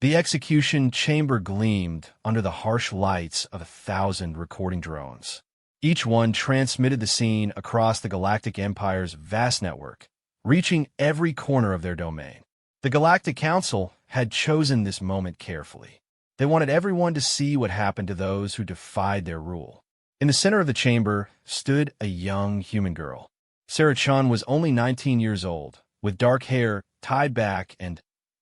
The execution chamber gleamed under the harsh lights of 1,000 recording drones. Each one transmitted the scene across the Galactic Empire's vast network, reaching every corner of their domain. The Galactic Council had chosen this moment carefully. They wanted everyone to see what happened to those who defied their rule. In the center of the chamber stood a young human girl. Sarah Chun was only 19 years old, with dark hair tied back and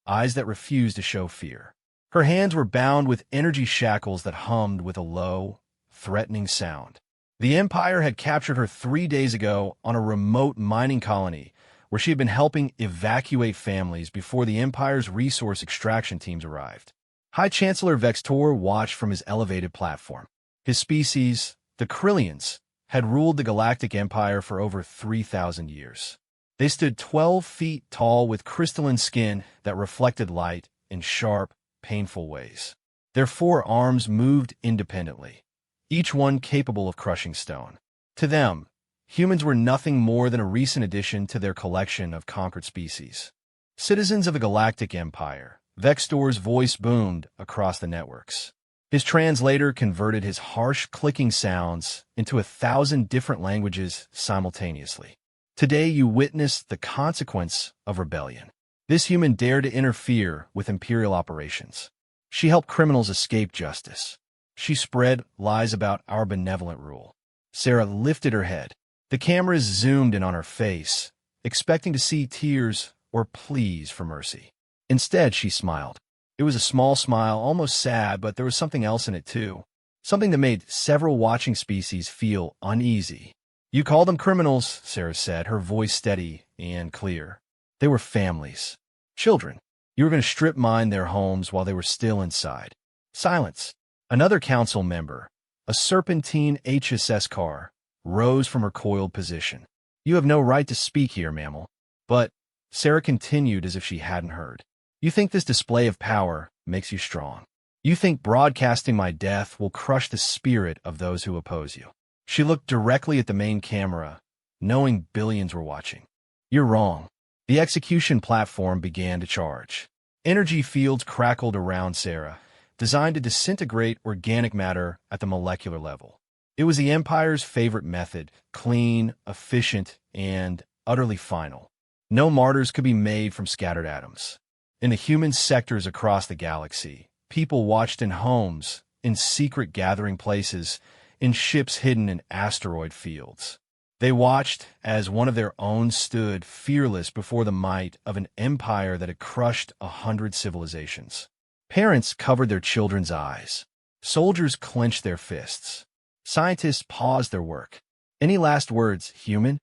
eyes that refused to show fear. Her hands were bound with energy shackles that hummed with a low, threatening sound. The Empire had captured her 3 days ago on a remote mining colony where she had been helping evacuate families before the Empire's resource extraction teams arrived. High Chancellor Vextor watched from his elevated platform. His species, the Krillians, had ruled the Galactic Empire for over 3,000 years. They stood 12 feet tall with crystalline skin that reflected light in sharp, painful ways. Their 4 arms moved independently, each one capable of crushing stone. To them, humans were nothing more than a recent addition to their collection of conquered species. Citizens of the Galactic Empire, Vextor's voice boomed across the networks. His translator converted his harsh clicking sounds into 1,000 different languages simultaneously. Today you witnessed the consequence of rebellion. This human dared to interfere with Imperial operations. She helped criminals escape justice. She spread lies about our benevolent rule. Sarah lifted her head. The cameras zoomed in on her face, expecting to see tears or pleas for mercy. Instead, she smiled. It was a small smile, almost sad, but there was something else in it too. Something that made several watching species feel uneasy. You call them criminals, Sarah said, her voice steady and clear. They were families. Children. You were going to strip mine their homes while they were still inside. Silence. Another council member, a serpentine HSS car, rose from her coiled position. You have no right to speak here, mammal. But Sarah continued as if she hadn't heard. You think this display of power makes you strong. You think broadcasting my death will crush the spirit of those who oppose you. She looked directly at the main camera, knowing billions were watching. You're wrong. The execution platform began to charge. Energy fields crackled around Sarah, designed to disintegrate organic matter at the molecular level. It was the Empire's favorite method, clean, efficient, and utterly final. No martyrs could be made from scattered atoms. In the human sectors across the galaxy, people watched in homes, in secret gathering places, in ships hidden in asteroid fields. They watched as one of their own stood fearless before the might of an empire that had crushed 100 civilizations. Parents covered their children's eyes. Soldiers clenched their fists. Scientists paused their work. Any last words, human?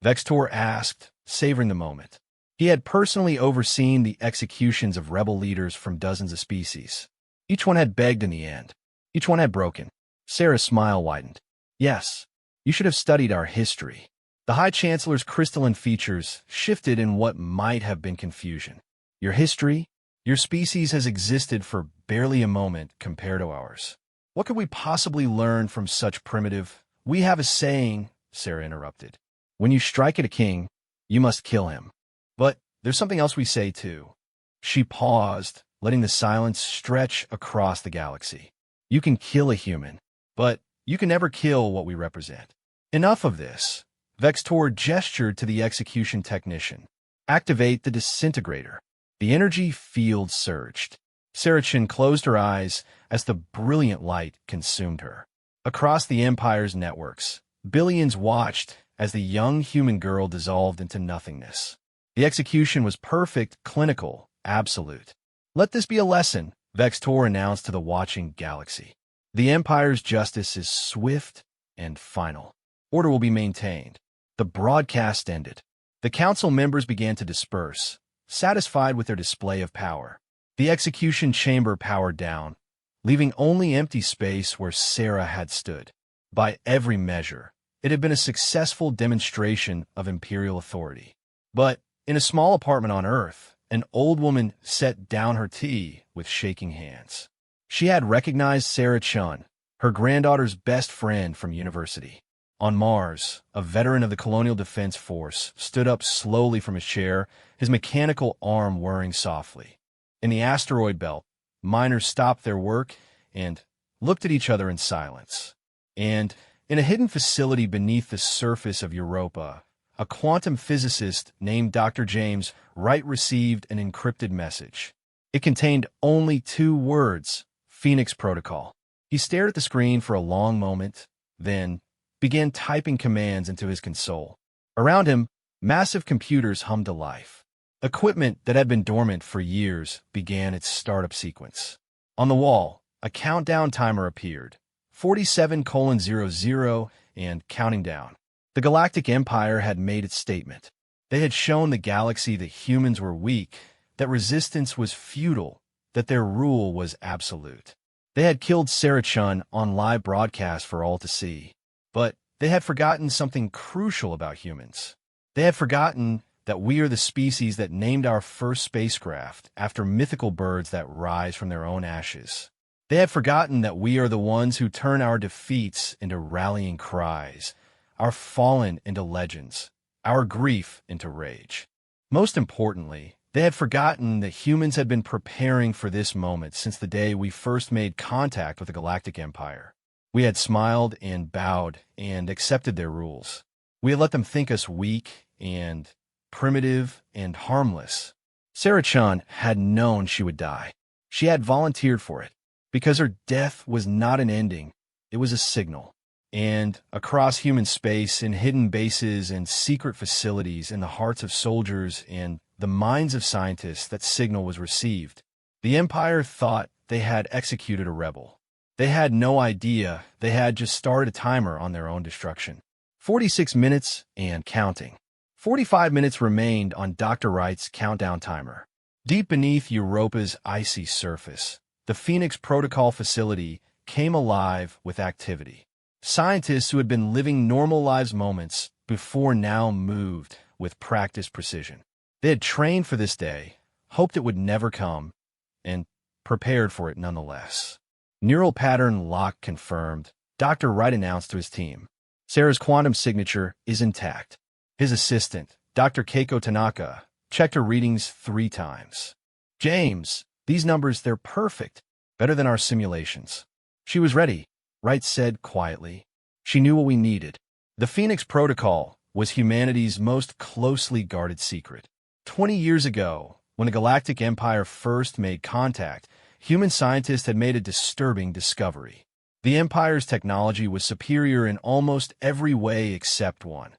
Vextor asked, savoring the moment. He had personally overseen the executions of rebel leaders from dozens of species. Each one had begged in the end. Each one had broken. Sarah's smile widened. Yes, you should have studied our history. The High Chancellor's crystalline features shifted in what might have been confusion. Your history? Your species has existed for barely a moment compared to ours. What could we possibly learn from such primitive? We have a saying, Sarah interrupted. When you strike at a king, you must kill him. But there's something else we say too. She paused, letting the silence stretch across the galaxy. You can kill a human, but you can never kill what we represent. Enough of this. Vextor gestured to the execution technician. Activate the disintegrator. The energy field surged. Sarah Chin closed her eyes as the brilliant light consumed her. Across the Empire's networks, billions watched as the young human girl dissolved into nothingness. The execution was perfect, clinical, absolute. Let this be a lesson, Vextor announced to the watching galaxy. The Empire's justice is swift and final. Order will be maintained. The broadcast ended. The council members began to disperse, satisfied with their display of power. The execution chamber powered down, leaving only empty space where Sarah had stood. By every measure, it had been a successful demonstration of Imperial authority. But in a small apartment on Earth, an old woman set down her tea with shaking hands. She had recognized Sarah Chun, her granddaughter's best friend from university. On Mars, a veteran of the Colonial Defense Force stood up slowly from his chair, his mechanical arm whirring softly. In the asteroid belt, miners stopped their work and looked at each other in silence. And in a hidden facility beneath the surface of Europa, a quantum physicist named Dr. James Wright received an encrypted message. It contained only 2 words: Phoenix Protocol. He stared at the screen for a long moment, then began typing commands into his console. Around him, massive computers hummed to life. Equipment that had been dormant for years began its startup sequence. On the wall, a countdown timer appeared, 47:00, and counting down. The Galactic Empire had made its statement. They had shown the galaxy that humans were weak, that resistance was futile, that their rule was absolute. They had killed Sarah Chun on live broadcast for all to see. But they had forgotten something crucial about humans. They had forgotten that we are the species that named our first spacecraft after mythical birds that rise from their own ashes. They had forgotten that we are the ones who turn our defeats into rallying cries, our fallen into legends, our grief into rage. Most importantly, they had forgotten that humans had been preparing for this moment since the day we first made contact with the Galactic Empire. We had smiled and bowed and accepted their rules. We had let them think us weak and primitive and harmless. Sarah Chun had known she would die. She had volunteered for it, because her death was not an ending, it was a signal. And across human space, in hidden bases and secret facilities, in the hearts of soldiers and the minds of scientists, that signal was received. The Empire thought they had executed a rebel. They had no idea they had just started a timer on their own destruction. 46 minutes and counting. 45 minutes remained on Dr. Wright's countdown timer. Deep beneath Europa's icy surface, the Phoenix Protocol facility came alive with activity. Scientists who had been living normal lives moments before now moved with practiced precision. They had trained for this day, hoped it would never come, and prepared for it nonetheless. Neural pattern lock confirmed, Dr. Wright announced to his team. Sarah's quantum signature is intact. His assistant, Dr. Keiko Tanaka, checked her readings 3 times. James, these numbers, they're perfect. Better than our simulations. She was ready, Wright said quietly. She knew what we needed. The Phoenix Protocol was humanity's most closely guarded secret. 20 years ago, when the Galactic Empire first made contact, human scientists had made a disturbing discovery. The Empire's technology was superior in almost every way except one.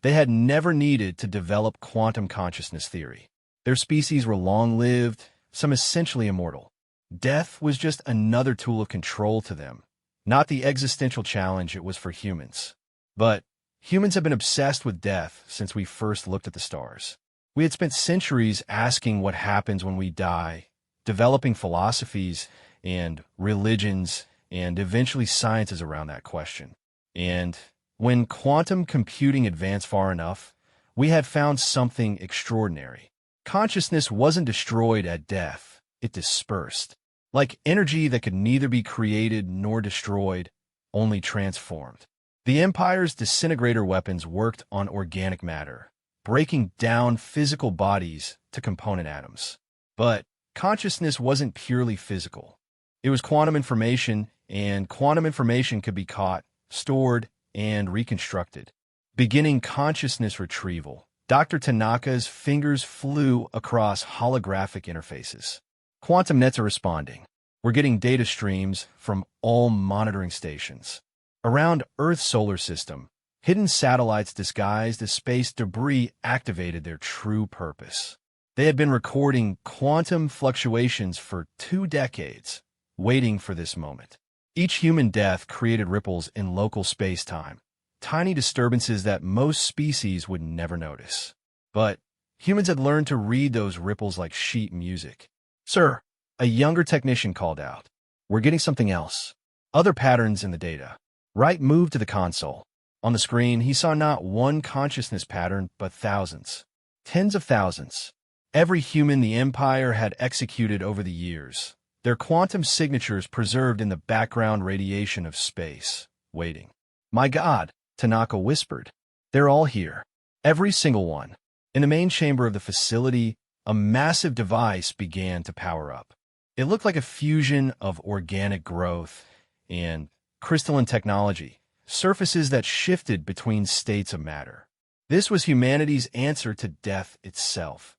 They had never needed to develop quantum consciousness theory. Their species were long-lived, some essentially immortal. Death was just another tool of control to them, not the existential challenge it was for humans. But humans have been obsessed with death since we first looked at the stars. We had spent centuries asking what happens when we die, developing philosophies and religions and eventually sciences around that question. And when quantum computing advanced far enough, we had found something extraordinary. Consciousness wasn't destroyed at death, it dispersed. Like energy that could neither be created nor destroyed, only transformed. The Empire's disintegrator weapons worked on organic matter, breaking down physical bodies to component atoms. But consciousness wasn't purely physical. It was quantum information, and quantum information could be caught, stored, and reconstructed. Beginning consciousness retrieval, Dr. Tanaka's fingers flew across holographic interfaces. Quantum nets are responding. We're getting data streams from all monitoring stations. Around Earth's solar system, hidden satellites disguised as space debris activated their true purpose. They had been recording quantum fluctuations for 2 decades, waiting for this moment. Each human death created ripples in local space-time, tiny disturbances that most species would never notice. But humans had learned to read those ripples like sheet music. "Sir," a younger technician called out. "We're getting something else. Other patterns in the data." Wright moved to the console. On the screen, he saw not one consciousness pattern, but thousands. Tens of thousands. Every human the Empire had executed over the years. Their quantum signatures preserved in the background radiation of space, waiting. "My God," Tanaka whispered. "They're all here. Every single one." In the main chamber of the facility, a massive device began to power up. It looked like a fusion of organic growth and crystalline technology, surfaces that shifted between states of matter. This was humanity's answer to death itself.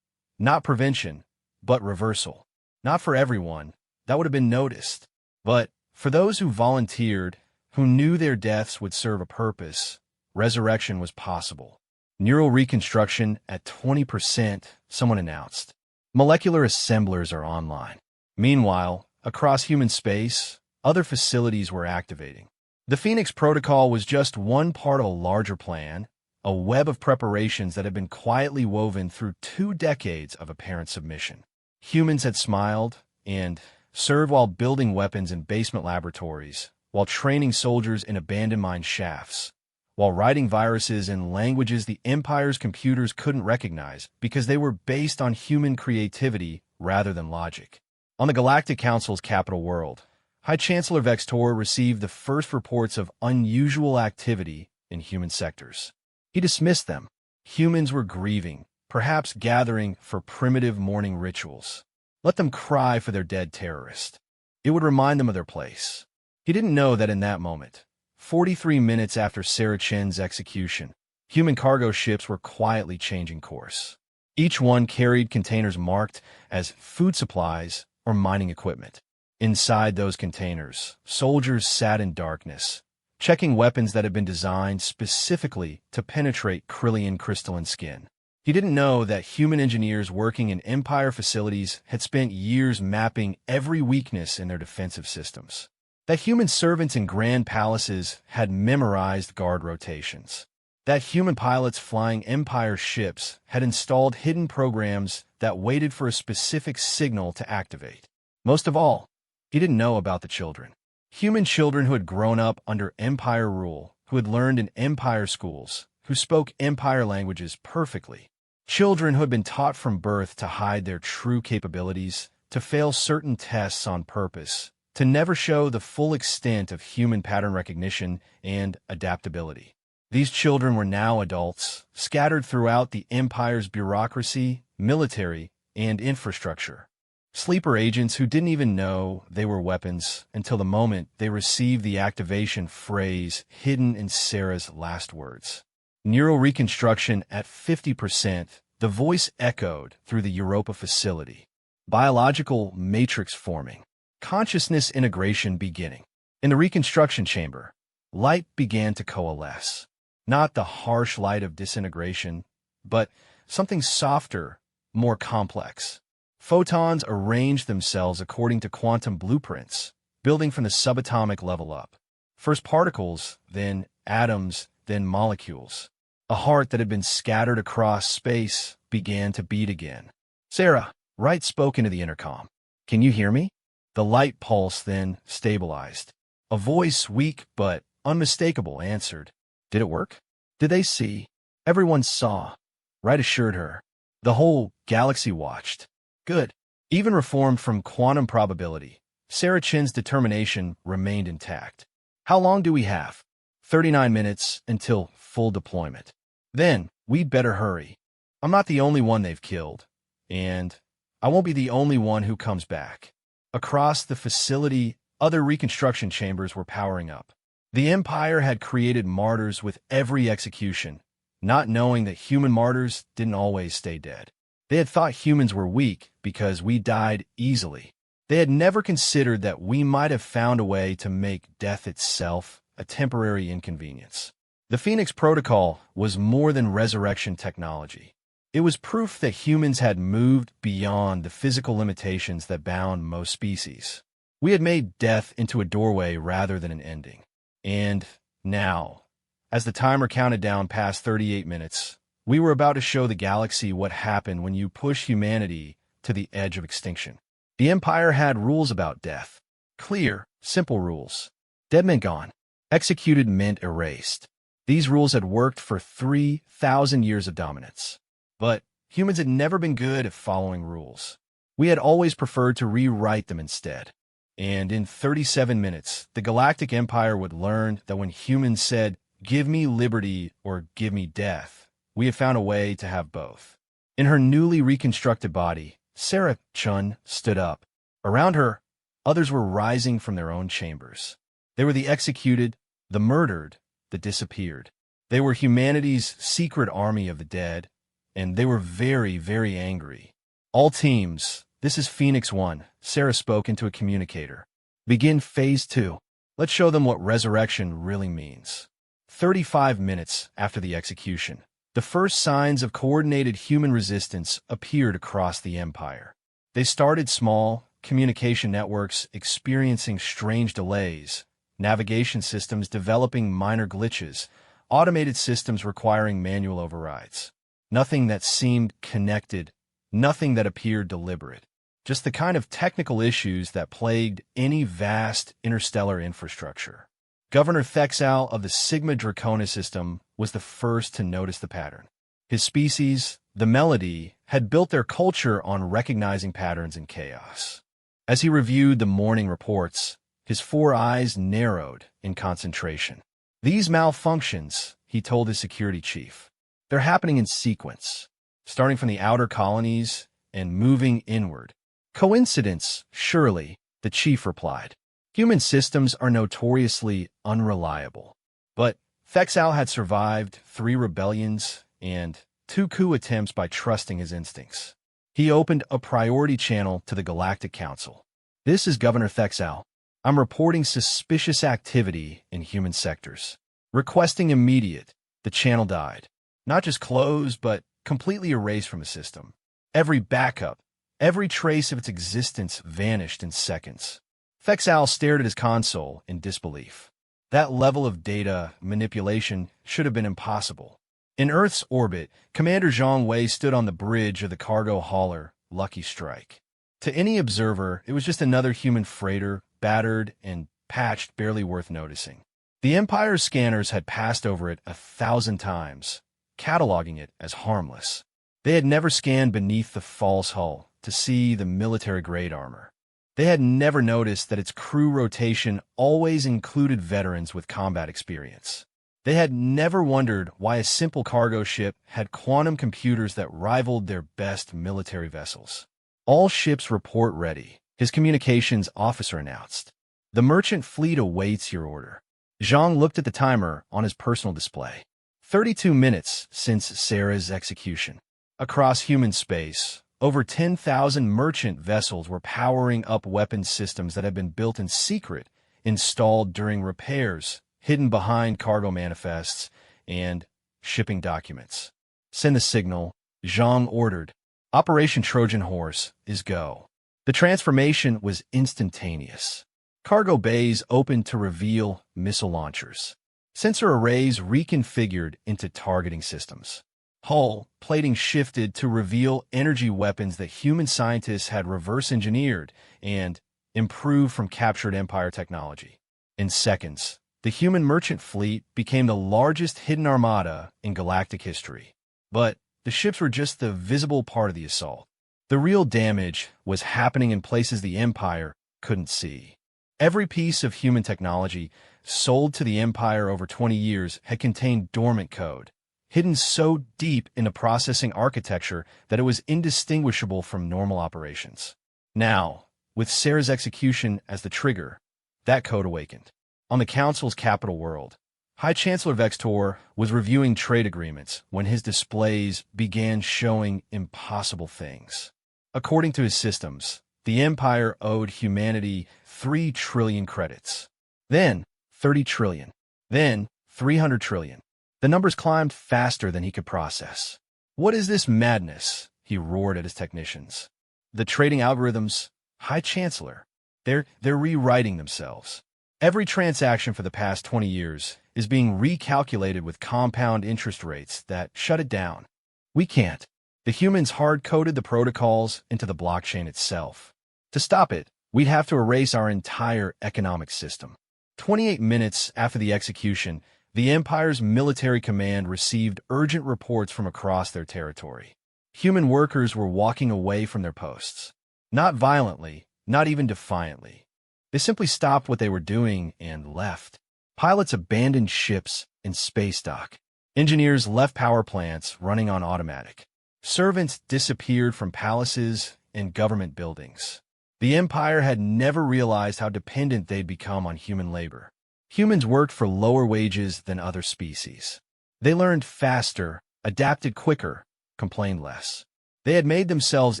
Not prevention, but reversal. Not for everyone, that would have been noticed. But for those who volunteered, who knew their deaths would serve a purpose, resurrection was possible. Neural reconstruction at 20%, someone announced. Molecular assemblers are online. Meanwhile, across human space, other facilities were activating. The Phoenix Protocol was just one part of a larger plan, a web of preparations that had been quietly woven through 2 decades of apparent submission. Humans had smiled and served while building weapons in basement laboratories, while training soldiers in abandoned mine shafts, while writing viruses in languages the Empire's computers couldn't recognize because they were based on human creativity rather than logic. On the Galactic Council's capital world, High Chancellor Vextor received the first reports of unusual activity in human sectors. He dismissed them. Humans were grieving, perhaps gathering for primitive mourning rituals. Let them cry for their dead terrorist. It would remind them of their place. He didn't know that in that moment, 43 minutes after Sarah Chen's execution, human cargo ships were quietly changing course. Each one carried containers marked as food supplies or mining equipment. Inside those containers, soldiers sat in darkness, checking weapons that had been designed specifically to penetrate Krillian crystalline skin. He didn't know that human engineers working in Empire facilities had spent years mapping every weakness in their defensive systems. That human servants in grand palaces had memorized guard rotations. That human pilots flying Empire ships had installed hidden programs that waited for a specific signal to activate. Most of all, he didn't know about the children. Human children who had grown up under Empire rule, who had learned in Empire schools, who spoke Empire languages perfectly. Children who had been taught from birth to hide their true capabilities, to fail certain tests on purpose, to never show the full extent of human pattern recognition and adaptability. These children were now adults, scattered throughout the Empire's bureaucracy, military, and infrastructure. Sleeper agents who didn't even know they were weapons until the moment they received the activation phrase hidden in Sarah's last words. Neural reconstruction at 50%, the voice echoed through the Europa facility. Biological matrix forming. Consciousness integration beginning. In the reconstruction chamber, light began to coalesce. Not the harsh light of disintegration, but something softer, more complex. Photons arranged themselves according to quantum blueprints, building from the subatomic level up. First particles, then atoms, then molecules. A heart that had been scattered across space began to beat again. Sarah, Wright spoke into the intercom. Can you hear me? The light pulse then stabilized. A voice, weak but unmistakable, answered. Did it work? Did they see? Everyone saw. Wright assured her. The whole galaxy watched. Good. Even reformed from quantum probability, Sarah Chen's determination remained intact. How long do we have? 39 minutes until full deployment. Then, we'd better hurry. I'm not the only one they've killed. And I won't be the only one who comes back. Across the facility, other reconstruction chambers were powering up. The Empire had created martyrs with every execution, not knowing that human martyrs didn't always stay dead. They had thought humans were weak because we died easily. They had never considered that we might have found a way to make death itself a temporary inconvenience. The Phoenix Protocol was more than resurrection technology. It was proof that humans had moved beyond the physical limitations that bound most species. We had made death into a doorway rather than an ending. And now, as the timer counted down past 38 minutes, we were about to show the galaxy what happened when you push humanity to the edge of extinction. The Empire had rules about death. Clear, simple rules. Dead meant gone. Executed meant erased. These rules had worked for 3,000 years of dominance. But humans had never been good at following rules. We had always preferred to rewrite them instead. And in 37 minutes, the Galactic Empire would learn that when humans said, "Give me liberty" or "Give me death," we had found a way to have both. In her newly reconstructed body, Sarah Chun stood up. Around her, others were rising from their own chambers. They were the executed, the murdered, the disappeared. They were humanity's secret army of the dead, and they were very, very angry. All teams, this is Phoenix 1, Sarah spoke into a communicator. Begin Phase 2. Let's show them what resurrection really means. 35 minutes after the execution, the first signs of coordinated human resistance appeared across the Empire. They started small, communication networks experiencing strange delays, navigation systems developing minor glitches, automated systems requiring manual overrides. Nothing that seemed connected, nothing that appeared deliberate. Just the kind of technical issues that plagued any vast interstellar infrastructure. Governor Thexal of the Sigma Draconis system was the first to notice the pattern. His species, the Melody, had built their culture on recognizing patterns in chaos. As he reviewed the morning reports, his 4 eyes narrowed in concentration. These malfunctions, he told his security chief, they're happening in sequence, starting from the outer colonies and moving inward. Coincidence, surely, the chief replied. Human systems are notoriously unreliable. But Thexal had survived 3 rebellions and 2 coup attempts by trusting his instincts. He opened a priority channel to the Galactic Council. This is Governor Thexal. I'm reporting suspicious activity in human sectors. Requesting immediate. The channel died. Not just closed, but completely erased from the system. Every backup, every trace of its existence vanished in seconds. Thexal stared at his console in disbelief. That level of data manipulation should have been impossible. In Earth's orbit, Commander Zhang Wei stood on the bridge of the cargo hauler, Lucky Strike. To any observer, it was just another human freighter, battered and patched, barely worth noticing. The Empire's scanners had passed over it 1,000 times, cataloging it as harmless. They had never scanned beneath the false hull to see the military-grade armor. They had never noticed that its crew rotation always included veterans with combat experience. They had never wondered why a simple cargo ship had quantum computers that rivaled their best military vessels. All ships report ready, his communications officer announced. The merchant fleet awaits your order. Zhang looked at the timer on his personal display. 32 minutes since Sarah's execution. Across human space, over 10,000 merchant vessels were powering up weapons systems that had been built in secret, installed during repairs, hidden behind cargo manifests and shipping documents. Send the signal, Zhang ordered. Operation Trojan Horse is go. The transformation was instantaneous. Cargo bays opened to reveal missile launchers. Sensor arrays reconfigured into targeting systems. Hull plating shifted to reveal energy weapons that human scientists had reverse-engineered and improved from captured Empire technology. In seconds, the human merchant fleet became the largest hidden armada in galactic history. But the ships were just the visible part of the assault. The real damage was happening in places the Empire couldn't see. Every piece of human technology sold to the Empire over 20 years had contained dormant code, hidden so deep in the processing architecture that it was indistinguishable from normal operations. Now, with Sarah's execution as the trigger, that code awakened. On the Council's capital world, High Chancellor Vextor was reviewing trade agreements when his displays began showing impossible things. According to his systems, the Empire owed humanity 3 trillion credits. Then 30 trillion. Then 300 trillion. The numbers climbed faster than he could process. What is this madness? He roared at his technicians. The trading algorithms, High Chancellor, they're rewriting themselves. Every transaction for the past 20 years is being recalculated with compound interest rates that shut it down. We can't. The humans hard-coded the protocols into the blockchain itself. To stop it, we'd have to erase our entire economic system. 28 minutes after the execution, the Empire's military command received urgent reports from across their territory. Human workers were walking away from their posts. Not violently, not even defiantly. They simply stopped what they were doing and left. Pilots abandoned ships in space dock. Engineers left power plants running on automatic. Servants disappeared from palaces and government buildings. The Empire had never realized how dependent they'd become on human labor. Humans worked for lower wages than other species. They learned faster, adapted quicker, complained less. They had made themselves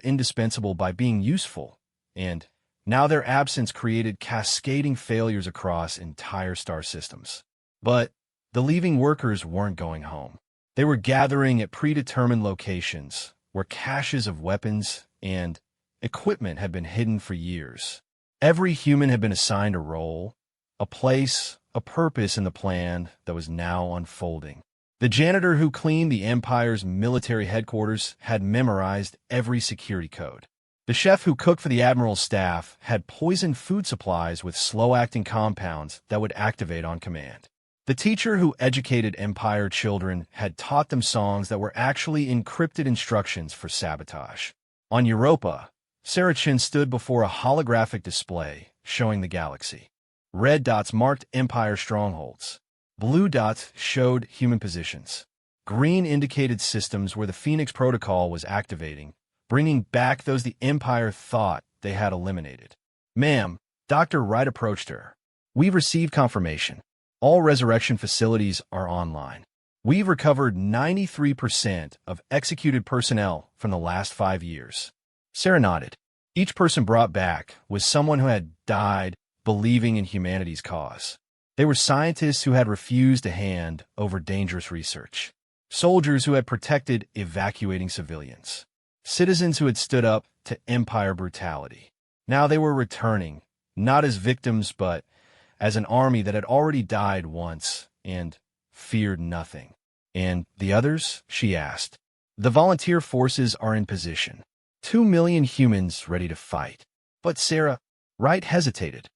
indispensable by being useful, and now their absence created cascading failures across entire star systems. But the leaving workers weren't going home. They were gathering at predetermined locations where caches of weapons and equipment had been hidden for years. Every human had been assigned a role, a place, a purpose in the plan that was now unfolding. The janitor who cleaned the Empire's military headquarters had memorized every security code. The chef who cooked for the Admiral's staff had poisoned food supplies with slow-acting compounds that would activate on command. The teacher who educated Empire children had taught them songs that were actually encrypted instructions for sabotage. On Europa, Sarah Chin stood before a holographic display showing the galaxy. Red dots marked Empire strongholds. Blue dots showed human positions. Green indicated systems where the Phoenix Protocol was activating, bringing back those the Empire thought they had eliminated. "Ma'am," Dr. Wright approached her. "We've received confirmation. All resurrection facilities are online. We've recovered 93% of executed personnel from the last 5 years." Sarah nodded. Each person brought back was someone who had died believing in humanity's cause. They were scientists who had refused a hand over dangerous research, soldiers who had protected evacuating civilians, citizens who had stood up to Empire brutality. Now they were returning, not as victims, but as an army that had already died once and feared nothing. "And the others?" she asked. "The volunteer forces are in position. 2 million humans ready to fight." "But Sarah," Wright hesitated.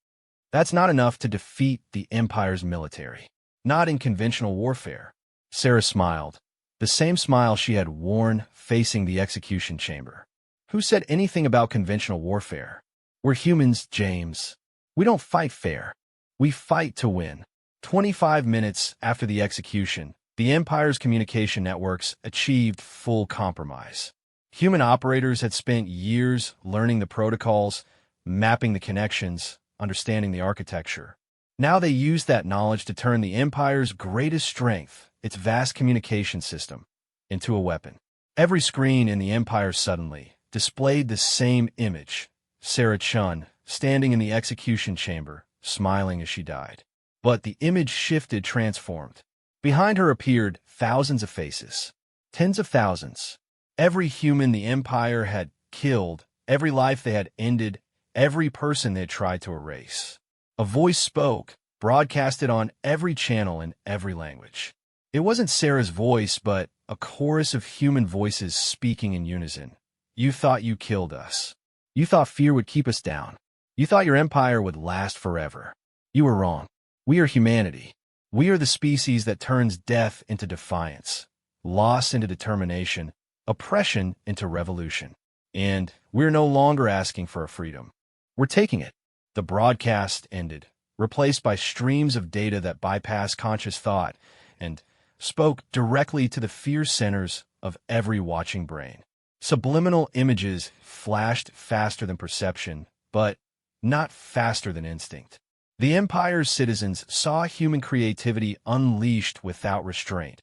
"That's not enough to defeat the Empire's military. Not in conventional warfare." Sarah smiled, the same smile she had worn facing the execution chamber. "Who said anything about conventional warfare? We're humans, James. We don't fight fair. We fight to win." 25 minutes after the execution, the Empire's communication networks achieved full compromise. Human operators had spent years learning the protocols, mapping the connections, understanding the architecture. Now they used that knowledge to turn the Empire's greatest strength, its vast communication system, into a weapon. Every screen in the Empire suddenly displayed the same image: Sarah Chun standing in the execution chamber, smiling as she died. But the image shifted, transformed. Behind her appeared thousands of faces, tens of thousands. Every human the Empire had killed, every life they had ended, every person they had tried to erase. A voice spoke, broadcasted on every channel in every language. It wasn't Sarah's voice, but a chorus of human voices speaking in unison. "You thought you killed us. You thought fear would keep us down. You thought your empire would last forever. You were wrong. We are humanity. We are the species that turns death into defiance, loss into determination, oppression into revolution. And we're no longer asking for a freedom. We're taking it." The broadcast ended, replaced by streams of data that bypassed conscious thought and spoke directly to the fear centers of every watching brain. Subliminal images flashed faster than perception, but not faster than instinct. The Empire's citizens saw human creativity unleashed without restraint,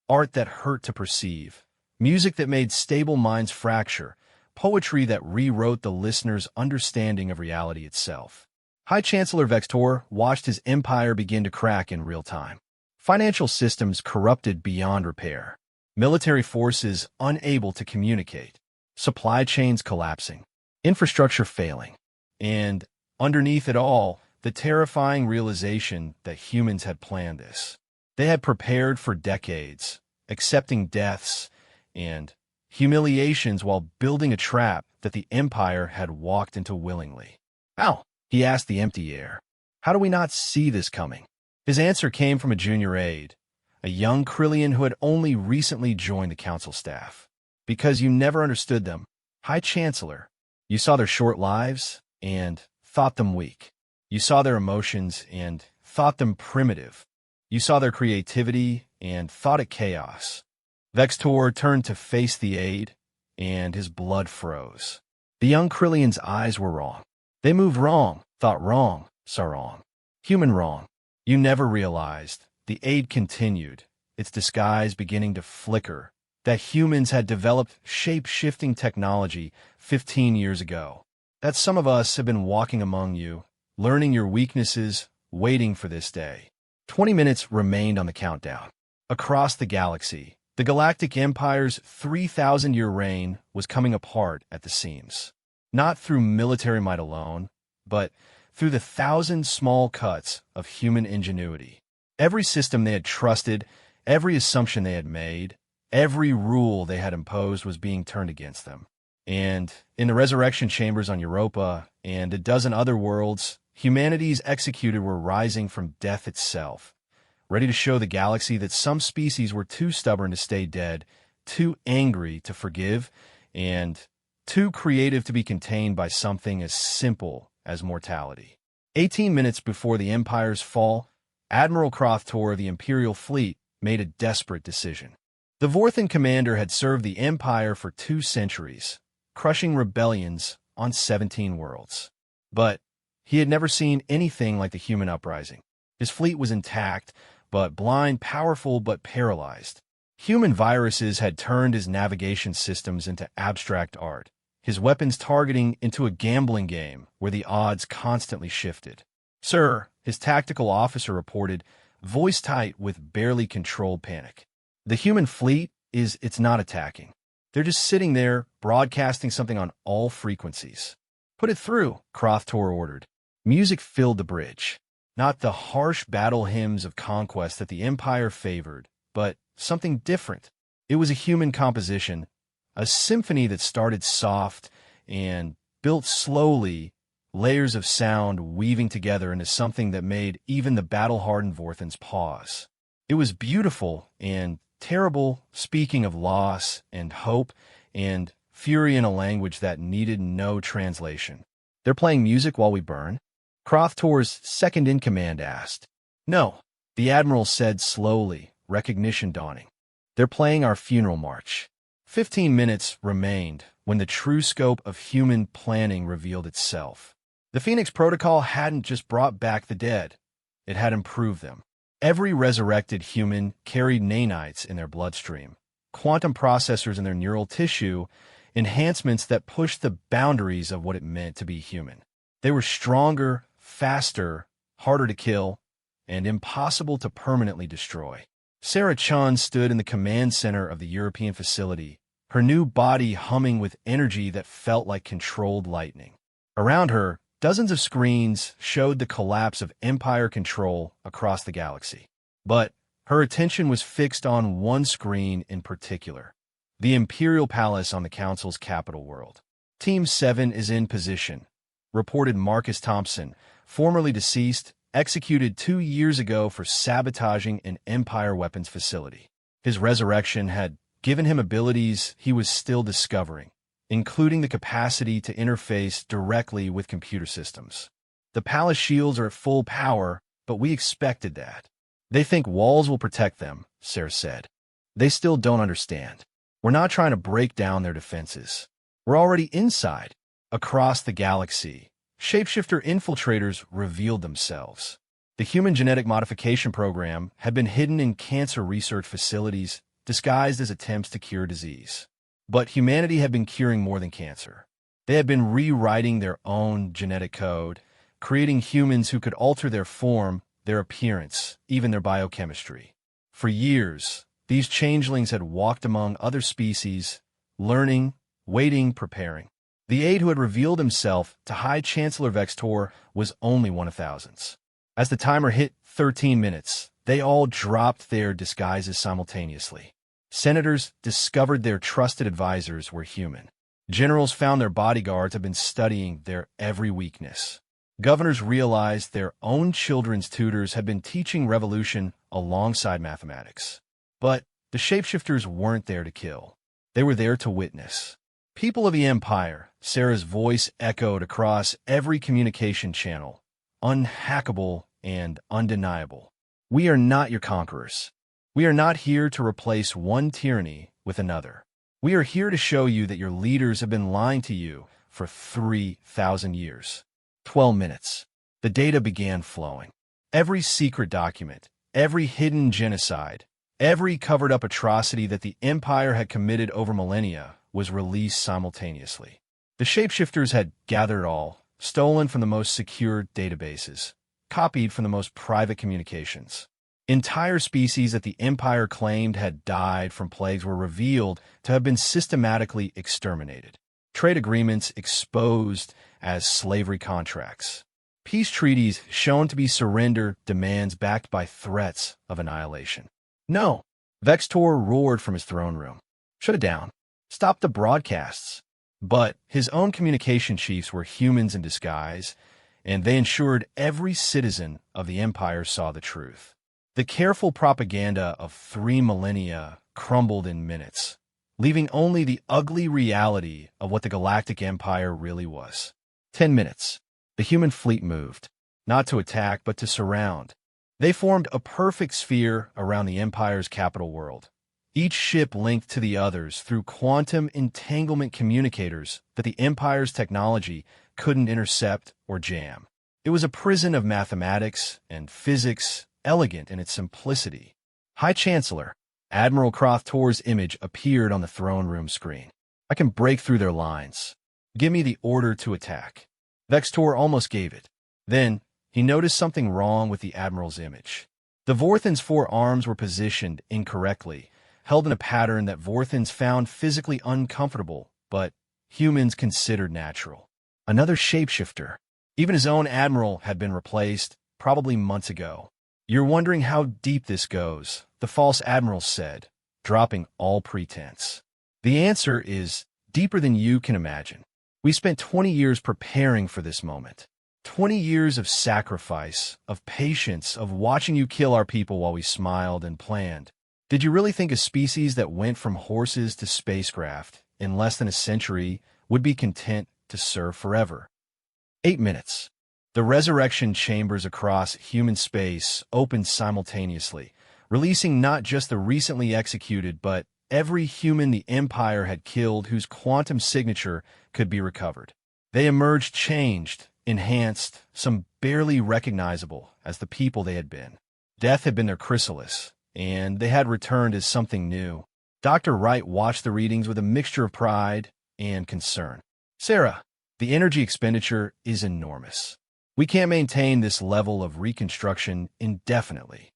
art that hurt to perceive, music that made stable minds fracture, poetry that rewrote the listener's understanding of reality itself. High Chancellor Vextor watched his empire begin to crack in real time. Financial systems corrupted beyond repair. Military forces unable to communicate. Supply chains collapsing. Infrastructure failing. And underneath it all, the terrifying realization that humans had planned this. They had prepared for decades, accepting deaths and humiliations while building a trap that the Empire had walked into willingly. "How?" he asked the empty air. "How do we not see this coming?" His answer came from a junior aide, a young Krillian who had only recently joined the council staff. "Because you never understood them, High Chancellor. You saw their short lives and thought them weak. You saw their emotions and thought them primitive. You saw their creativity and thought it chaos." Vextor turned to face the aide, and his blood froze. The young Krillian's eyes were wrong. They moved wrong, thought wrong, saw wrong. Human wrong. You never realized, the aide continued, its disguise beginning to flicker, that humans had developed shape-shifting technology 15 years ago. That some of us have been walking among you, learning your weaknesses, waiting for this day. 20 minutes remained on the countdown. Across the galaxy, the Galactic Empire's 3,000-year reign was coming apart at the seams. Not through military might alone, but through the 1,000 small cuts of human ingenuity. Every system they had trusted, every assumption they had made, every rule they had imposed was being turned against them. And in the resurrection chambers on Europa and a dozen other worlds, humanity's executed were rising from death itself, ready to show the galaxy that some species were too stubborn to stay dead, too angry to forgive, and too creative to be contained by something as simple as mortality. 18 minutes before the Empire's fall, Admiral Crothtor of the Imperial Fleet made a desperate decision. The Vorthan commander had served the Empire for 2 centuries, crushing rebellions on 17 worlds. But he had never seen anything like the human uprising. His fleet was intact, but blind, powerful, but paralyzed. Human viruses had turned his navigation systems into abstract art, his weapons targeting into a gambling game where the odds constantly shifted. "Sir," his tactical officer reported, voice tight with barely controlled panic. "The human fleet it's not attacking. They're just sitting there, broadcasting something on all frequencies." "Put it through," Crothtor ordered. Music filled the bridge. Not the harsh battle hymns of conquest that the Empire favored, but something different. It was a human composition, a symphony that started soft and built slowly, layers of sound weaving together into something that made even the battle-hardened Vorthans pause. It was beautiful and terrible, speaking of loss and hope and fury in a language that needed no translation. "They're playing music while we burn?" Crothtor's second-in-command asked. "No," the Admiral said slowly, recognition dawning. "They're playing our funeral march." 15 minutes remained when the true scope of human planning revealed itself. The Phoenix Protocol hadn't just brought back the dead, it had improved them. Every resurrected human carried nanites in their bloodstream, quantum processors in their neural tissue, enhancements that pushed the boundaries of what it meant to be human. They were stronger, faster, harder to kill, and impossible to permanently destroy. Sarah Chun stood in the command center of the European facility, her new body humming with energy that felt like controlled lightning. Around her, dozens of screens showed the collapse of Empire control across the galaxy. But her attention was fixed on one screen in particular, the Imperial Palace on the Council's capital world. "Team 7 is in position," reported Marcus Thompson, formerly deceased, executed 2 years ago for sabotaging an Empire weapons facility. His resurrection had given him abilities he was still discovering, including the capacity to interface directly with computer systems. "The palace shields are at full power, but we expected that." "They think walls will protect them," Sarah said. "They still don't understand. We're not trying to break down their defenses. We're already inside." Across the galaxy, shapeshifter infiltrators revealed themselves. The human genetic modification program had been hidden in cancer research facilities, disguised as attempts to cure disease. But humanity had been curing more than cancer. They had been rewriting their own genetic code, creating humans who could alter their form, their appearance, even their biochemistry. For years, these changelings had walked among other species, learning, waiting, preparing. The aide who had revealed himself to High Chancellor Vextor was only one of thousands. As the timer hit 13 minutes, they all dropped their disguises simultaneously. Senators discovered their trusted advisors were human. Generals found their bodyguards had been studying their every weakness. Governors realized their own children's tutors had been teaching revolution alongside mathematics. But the shapeshifters weren't there to kill. They were there to witness. "People of the Empire," Sarah's voice echoed across every communication channel, unhackable and undeniable. "We are not your conquerors. We are not here to replace one tyranny with another. We are here to show you that your leaders have been lying to you for 3,000 years. 12 minutes. The data began flowing. Every secret document, every hidden genocide, every covered-up atrocity that the Empire had committed over millennia was released simultaneously. The shapeshifters had gathered it all, stolen from the most secure databases, copied from the most private communications. Entire species that the Empire claimed had died from plagues were revealed to have been systematically exterminated. Trade agreements exposed as slavery contracts. Peace treaties shown to be surrender demands backed by threats of annihilation. No! Vextor roared from his throne room. Shut it down. Stop the broadcasts. But his own communication chiefs were humans in disguise, and they ensured every citizen of the Empire saw the truth. The careful propaganda of 3 millennia crumbled in minutes, leaving only the ugly reality of what the Galactic Empire really was. 10 minutes. The human fleet moved, not to attack but to surround. They formed a perfect sphere around the Empire's capital world, each ship linked to the others through quantum entanglement communicators that the Empire's technology couldn't intercept or jam. It was a prison of mathematics and physics, elegant in its simplicity. High Chancellor, Admiral Crothtor's image appeared on the throne room screen. I can break through their lines. Give me the order to attack. Vextor almost gave it. Then, he noticed something wrong with the Admiral's image. The Vorthan's 4 arms were positioned incorrectly, held in a pattern that Vorthans found physically uncomfortable, but humans considered natural. Another shapeshifter. Even his own Admiral had been replaced, probably months ago. You're wondering how deep this goes, the false Admiral said, dropping all pretense. The answer is deeper than you can imagine. We spent 20 years preparing for this moment. 20 years of sacrifice, of patience, of watching you kill our people while we smiled and planned. Did you really think a species that went from horses to spacecraft in less than a century would be content to serve forever? 8 minutes. The resurrection chambers across human space opened simultaneously, releasing not just the recently executed, but every human the Empire had killed whose quantum signature could be recovered. They emerged changed, enhanced, some barely recognizable as the people they had been. Death had been their chrysalis, and they had returned as something new. Dr. Wright watched the readings with a mixture of pride and concern. Sarah, the energy expenditure is enormous. We can't maintain this level of reconstruction indefinitely.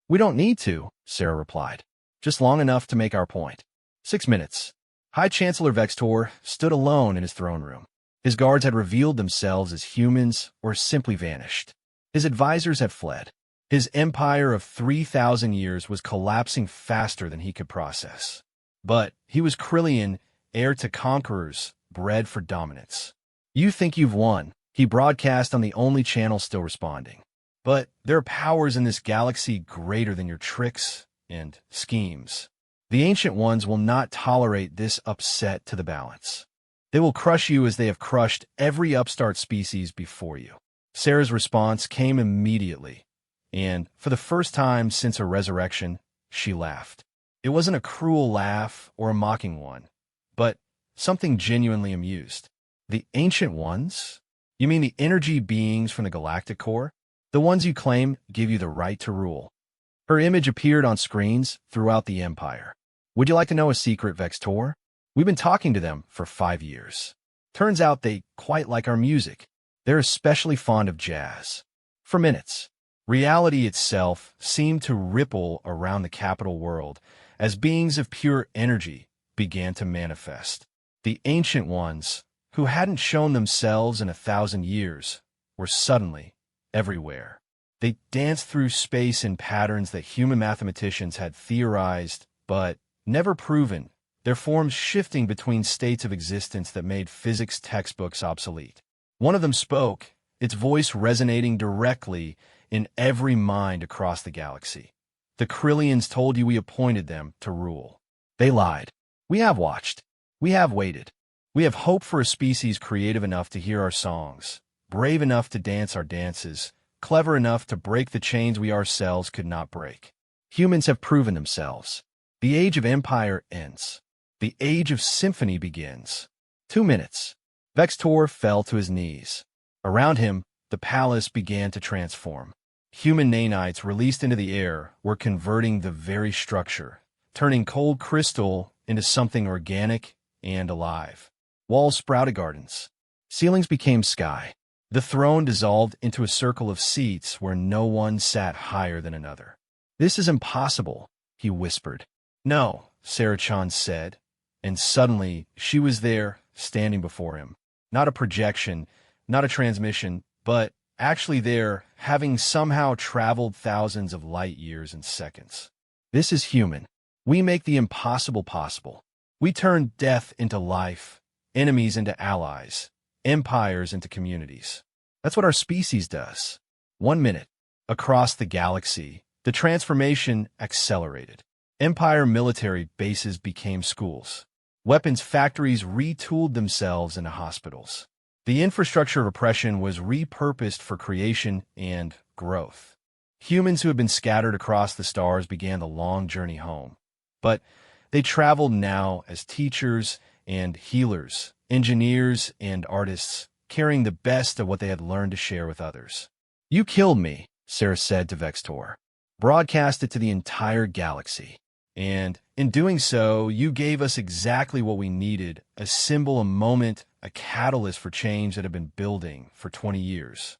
We don't need to, Sarah replied. Just long enough to make our point. 6 minutes. High Chancellor Vextor stood alone in his throne room. His guards had revealed themselves as humans or simply vanished. His advisors had fled. His empire of 3,000 years was collapsing faster than he could process. But he was Krillian, heir to conquerors, bred for dominance. You think you've won, he broadcast on the only channel still responding. But there are powers in this galaxy greater than your tricks and schemes. The Ancient Ones will not tolerate this upset to the balance. They will crush you as they have crushed every upstart species before you. Sarah's response came immediately, and for the first time since her resurrection, she laughed. It wasn't a cruel laugh or a mocking one, but something genuinely amused. The Ancient Ones? You mean the energy beings from the galactic core? The ones you claim give you the right to rule. Her image appeared on screens throughout the Empire. Would you like to know a secret, Vextor? We've been talking to them for 5 years. Turns out they quite like our music. They're especially fond of jazz. For minutes, reality itself seemed to ripple around the capital world as beings of pure energy began to manifest. The Ancient Ones, who hadn't shown themselves in 1,000 years, were suddenly everywhere. They danced through space in patterns that human mathematicians had theorized, but never proven, their forms shifting between states of existence that made physics textbooks obsolete. One of them spoke, its voice resonating directly in every mind across the galaxy. The Krillians told you we appointed them to rule. They lied. We have watched. We have waited. We have hoped for a species creative enough to hear our songs, brave enough to dance our dances, clever enough to break the chains we ourselves could not break. Humans have proven themselves. The age of empire ends. The age of symphony begins. 2 minutes. Vextor fell to his knees. Around him, the palace began to transform. Human nanites released into the air were converting the very structure, turning cold crystal into something organic and alive. Walls sprouted gardens. Ceilings became sky. The throne dissolved into a circle of seats where no one sat higher than another. "This is impossible," he whispered. "No," Sarah Chan said, and suddenly she was there, standing before him. Not a projection, not a transmission, but actually there, having somehow traveled thousands of light years and seconds. "This is human. We make the impossible possible. We turn death into life, enemies into allies, empires into communities. That's what our species does." 1 minute. Across the galaxy, the transformation accelerated. Empire military bases became schools. Weapons factories retooled themselves into hospitals. The infrastructure of oppression was repurposed for creation and growth. Humans who had been scattered across the stars began the long journey home. But they traveled now as teachers and healers, engineers and artists, carrying the best of what they had learned to share with others. "You killed me," Sarah said to Vextor. "Broadcast it to the entire galaxy. And in doing so, you gave us exactly what we needed, a symbol, a moment, a catalyst for change that had been building for 20 years.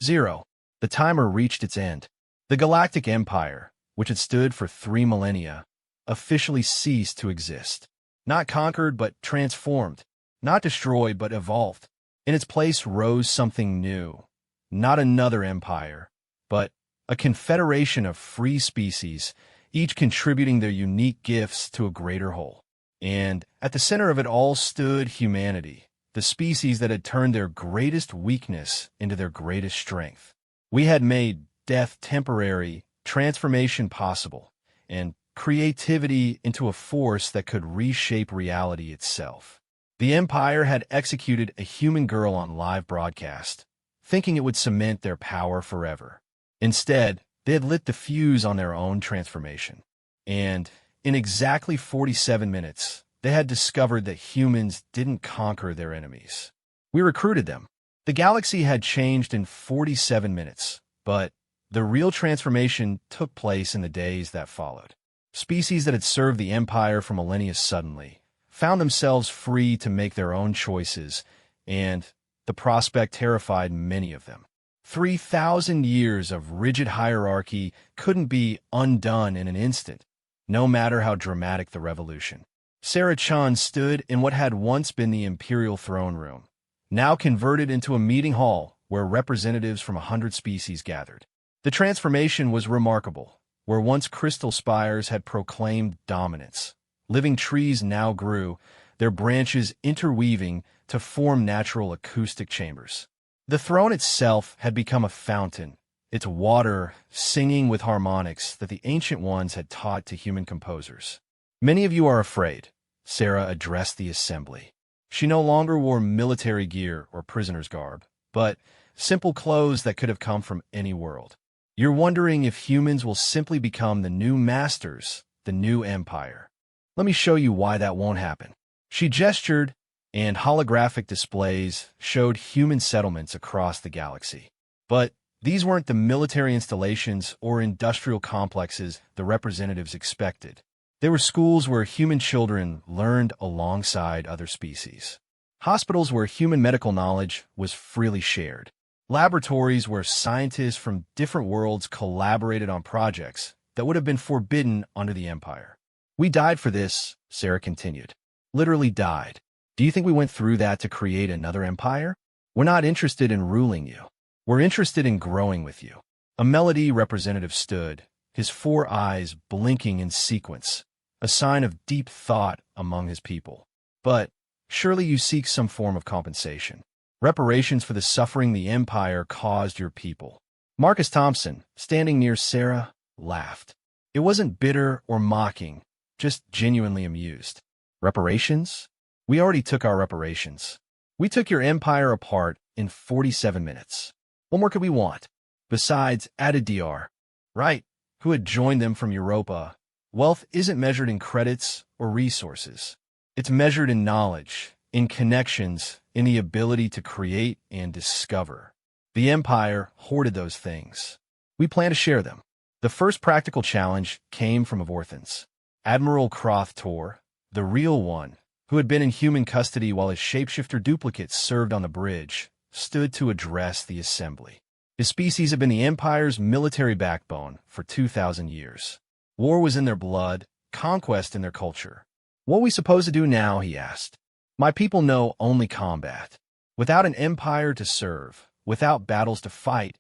0. The timer reached its end. The Galactic Empire, which had stood for 3 millennia, officially ceased to exist. Not conquered, but transformed. Not destroyed, but evolved. In its place rose something new. Not another empire, but a confederation of free species, each contributing their unique gifts to a greater whole. And at the center of it all stood humanity, the species that had turned their greatest weakness into their greatest strength. We had made death temporary, transformation possible, and creativity into a force that could reshape reality itself. The Empire had executed a human girl on live broadcast, thinking it would cement their power forever. Instead, they had lit the fuse on their own transformation. And in exactly 47 minutes, they had discovered that humans didn't conquer their enemies. We recruited them. The galaxy had changed in 47 minutes, but the real transformation took place in the days that followed. Species that had served the Empire for millennia suddenly found themselves free to make their own choices, and the prospect terrified many of them. 3,000 years of rigid hierarchy couldn't be undone in an instant, no matter how dramatic the revolution. Sarah Chan stood in what had once been the Imperial Throne Room, now converted into a meeting hall where representatives from 100 species gathered. The transformation was remarkable. Where once crystal spires had proclaimed dominance, living trees now grew, their branches interweaving to form natural acoustic chambers. The throne itself had become a fountain, its water singing with harmonics that the ancient ones had taught to human composers. "Many of you are afraid," Sarah addressed the assembly. She no longer wore military gear or prisoner's garb, but simple clothes that could have come from any world. "You're wondering if humans will simply become the new masters, the new empire. Let me show you why that won't happen." She gestured, and holographic displays showed human settlements across the galaxy. But these weren't the military installations or industrial complexes the representatives expected. They were schools where human children learned alongside other species. Hospitals where human medical knowledge was freely shared. Laboratories where scientists from different worlds collaborated on projects that would have been forbidden under the Empire. "We died for this," Sarah continued. "Literally died. Do you think we went through that to create another empire? We're not interested in ruling you. We're interested in growing with you." A melody representative stood, his 4 eyes blinking in sequence, a sign of deep thought among his people. "But surely you seek some form of compensation. Reparations for the suffering the Empire caused your people." Marcus Thompson, standing near Sarah, laughed. It wasn't bitter or mocking, just genuinely amused. "Reparations? We already took our reparations. We took your empire apart in 47 minutes. What more could we want? Besides, added DR, right, who had joined them from Europa. Wealth isn't measured in credits or resources. It's measured in knowledge, in connections, in the ability to create and discover. The Empire hoarded those things. We plan to share them. The first practical challenge came from Avorthans. Admiral Croth Tor, the real one, who had been in human custody while his shapeshifter duplicates served on the bridge, stood to address the assembly. His species had been the Empire's military backbone for 2,000 years. War was in their blood, conquest in their culture. "What are we supposed to do now?" he asked. "My people know only combat. Without an empire to serve, without battles to fight,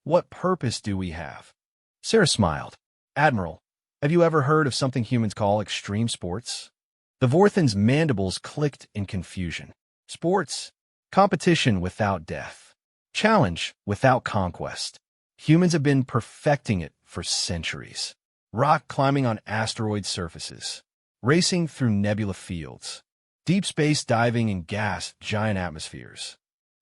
what purpose do we have?" Sarah smiled. "Admiral, have you ever heard of something humans call extreme sports?" The Vorthan's mandibles clicked in confusion. Sports? Competition without death. Challenge without conquest. Humans have been perfecting it for centuries. Rock climbing on asteroid surfaces. Racing through nebula fields. Deep space diving in gas-giant atmospheres.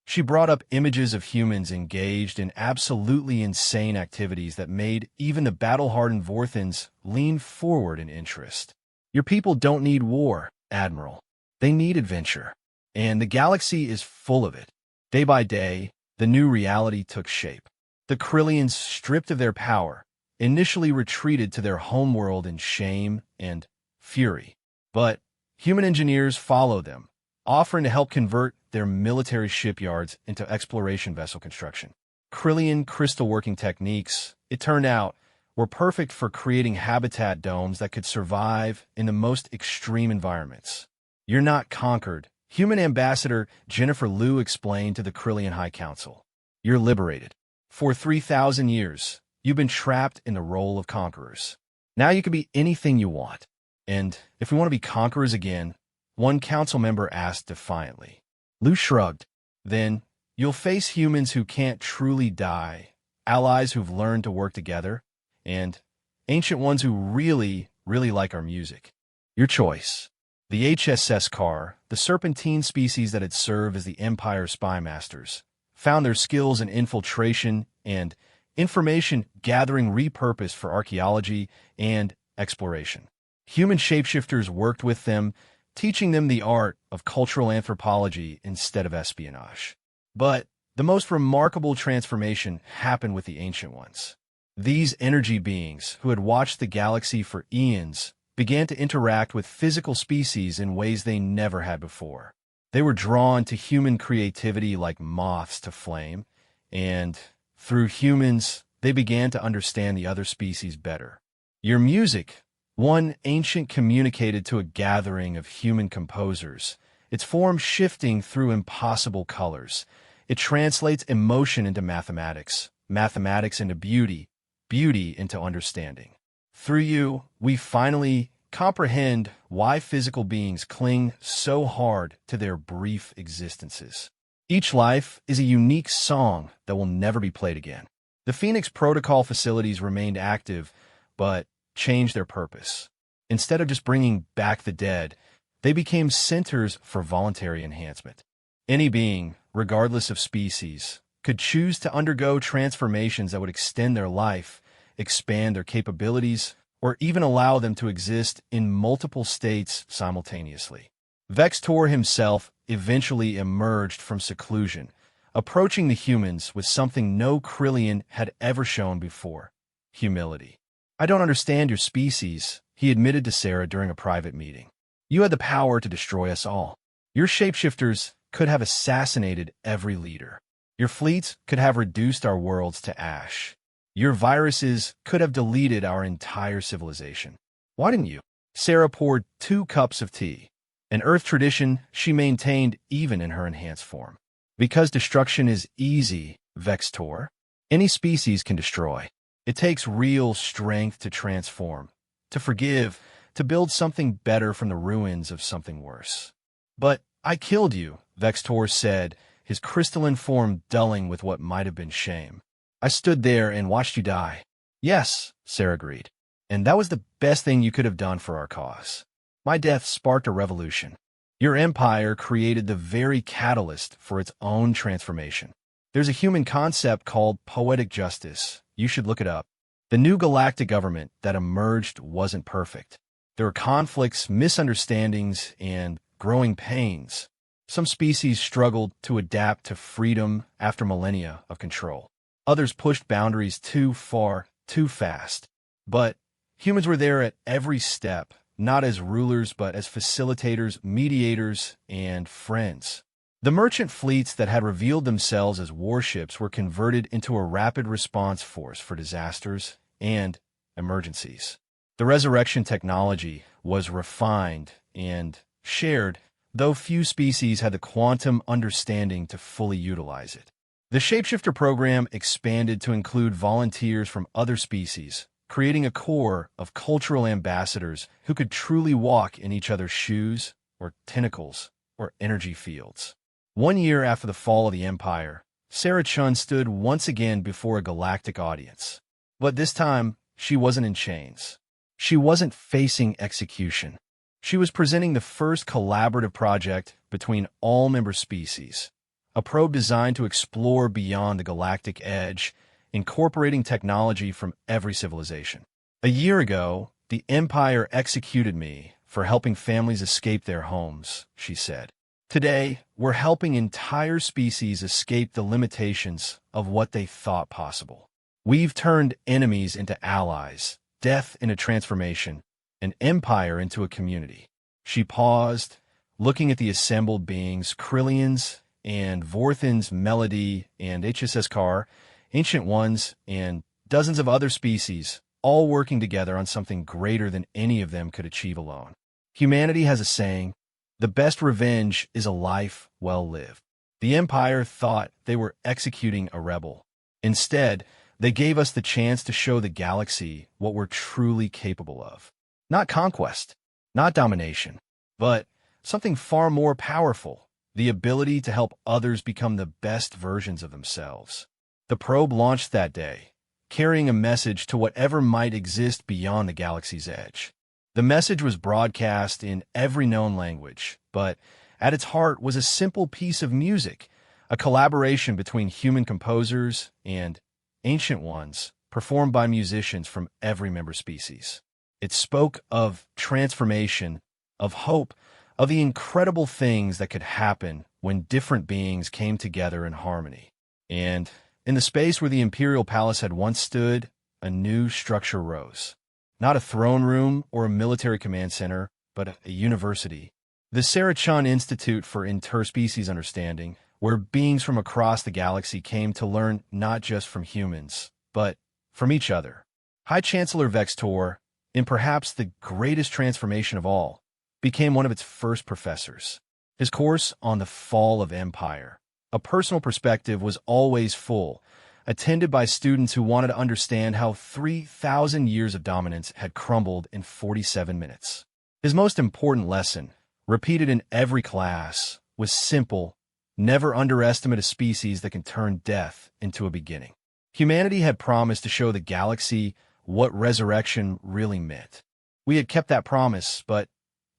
She brought up images of humans engaged in absolutely insane activities that made even the battle-hardened Vorthans lean forward in interest. "Your people don't need war, Admiral. They need adventure. And the galaxy is full of it." Day by day, the new reality took shape. The Krillians, stripped of their power, initially retreated to their homeworld in shame and fury. But human engineers followed them, offering to help convert their military shipyards into exploration vessel construction. Krillian crystal-working techniques, it turned out, were perfect for creating habitat domes that could survive in the most extreme environments. "You're not conquered," Human Ambassador Jennifer Liu explained to the Krillian High Council. "You're liberated. For 3,000 years, you've been trapped in the role of conquerors. Now you can be anything you want." "And if we want to be conquerors again," one council member asked defiantly. Liu shrugged. "Then you'll face humans who can't truly die, allies who've learned to work together, and ancient ones who really, really like our music. Your choice." The HSS Car, the serpentine species that had served as the Empire's spy masters, found their skills in infiltration and information gathering repurposed for archaeology and exploration. Human shapeshifters worked with them, teaching them the art of cultural anthropology instead of espionage. But the most remarkable transformation happened with the Ancient Ones. These energy beings, who had watched the galaxy for eons, began to interact with physical species in ways they never had before. They were drawn to human creativity like moths to flame, and through humans, they began to understand the other species better. "Your music," one ancient communicated to a gathering of human composers, its form shifting through impossible colors. "It translates emotion into mathematics, mathematics into beauty, beauty into understanding. Through you, we finally comprehend why physical beings cling so hard to their brief existences. Each life is a unique song that will never be played again." The Phoenix Protocol facilities remained active, but changed their purpose. Instead of just bringing back the dead, they became centers for voluntary enhancement. Any being, regardless of species, could choose to undergo transformations that would extend their life, expand their capabilities, or even allow them to exist in multiple states simultaneously. Vextor himself eventually emerged from seclusion, approaching the humans with something no Krillian had ever shown before: humility. "I don't understand your species," he admitted to Sarah during a private meeting. "You had the power to destroy us all. Your shapeshifters could have assassinated every leader. Your fleets could have reduced our worlds to ash. Your viruses could have deleted our entire civilization. Why didn't you?" Sarah poured 2 cups of tea, an Earth tradition she maintained even in her enhanced form. "Because destruction is easy, Vextor. Any species can destroy. It takes real strength to transform, to forgive, to build something better from the ruins of something worse." "But I killed you," Vextor said, his crystalline form dulling with what might have been shame. "I stood there and watched you die." "Yes," Sarah agreed. "And that was the best thing you could have done for our cause. My death sparked a revolution. Your empire created the very catalyst for its own transformation. There's a human concept called poetic justice. You should look it up. The new galactic government that emerged wasn't perfect. There were conflicts, misunderstandings, and growing pains. Some species struggled to adapt to freedom after millennia of control. Others pushed boundaries too far, too fast. But humans were there at every step, not as rulers but as facilitators, mediators, and friends. The merchant fleets that had revealed themselves as warships were converted into a rapid response force for disasters and emergencies. The resurrection technology was refined and shared, though few species had the quantum understanding to fully utilize it. The Shapeshifter program expanded to include volunteers from other species, creating a core of cultural ambassadors who could truly walk in each other's shoes, or tentacles, or energy fields. 1 year after the fall of the Empire, Sarah Chun stood once again before a galactic audience. But this time, she wasn't in chains. She wasn't facing execution. She was presenting the first collaborative project between all member species, a probe designed to explore beyond the galactic edge, incorporating technology from every civilization. A year ago, the Empire executed me for helping families escape their homes, she said. Today, we're helping entire species escape the limitations of what they thought possible. We've turned enemies into allies, death into transformation, an empire into a community. She paused, looking at the assembled beings, Krillians and Vorthins, Melody and HSS Car, Ancient Ones, and dozens of other species, all working together on something greater than any of them could achieve alone. Humanity has a saying, "The best revenge is a life well lived." The Empire thought they were executing a rebel. Instead, they gave us the chance to show the galaxy what we're truly capable of. Not conquest, not domination, but something far more powerful, the ability to help others become the best versions of themselves. The probe launched that day, carrying a message to whatever might exist beyond the galaxy's edge. The message was broadcast in every known language, but at its heart was a simple piece of music, a collaboration between human composers and Ancient Ones, performed by musicians from every member species. It spoke of transformation, of hope, of the incredible things that could happen when different beings came together in harmony. And in the space where the Imperial Palace had once stood, a new structure rose. Not a throne room or a military command center, but a university. The Sarah Chun Institute for Interspecies Understanding, where beings from across the galaxy came to learn not just from humans, but from each other. High Chancellor Vextor, in perhaps the greatest transformation of all, became one of its first professors. His course on the fall of empire, a personal perspective, was always full, attended by students who wanted to understand how 3,000 years of dominance had crumbled in 47 minutes. His most important lesson, repeated in every class, was simple: never underestimate a species that can turn death into a beginning. Humanity had promised to show the galaxy what resurrection really meant. We had kept that promise, but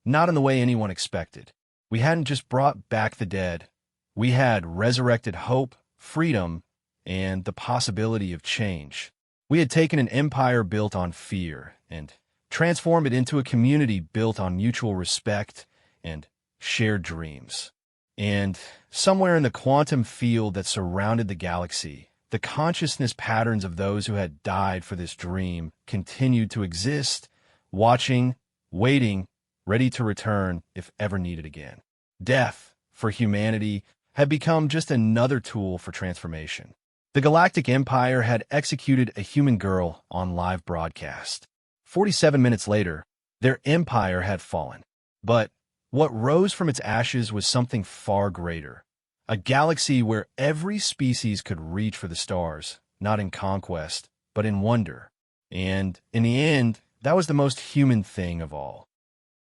not in the way anyone expected. We hadn't just brought back the dead. We had resurrected hope, freedom, and the possibility of change. We had taken an empire built on fear and transformed it into a community built on mutual respect and shared dreams. And somewhere in the quantum field that surrounded the galaxy, the consciousness patterns of those who had died for this dream continued to exist, watching, waiting, ready to return if ever needed again. Death, for humanity, had become just another tool for transformation. The Galactic Empire had executed a human girl on live broadcast. 47 minutes later, their empire had fallen. But what rose from its ashes was something far greater. A galaxy where every species could reach for the stars, not in conquest, but in wonder. And in the end, that was the most human thing of all.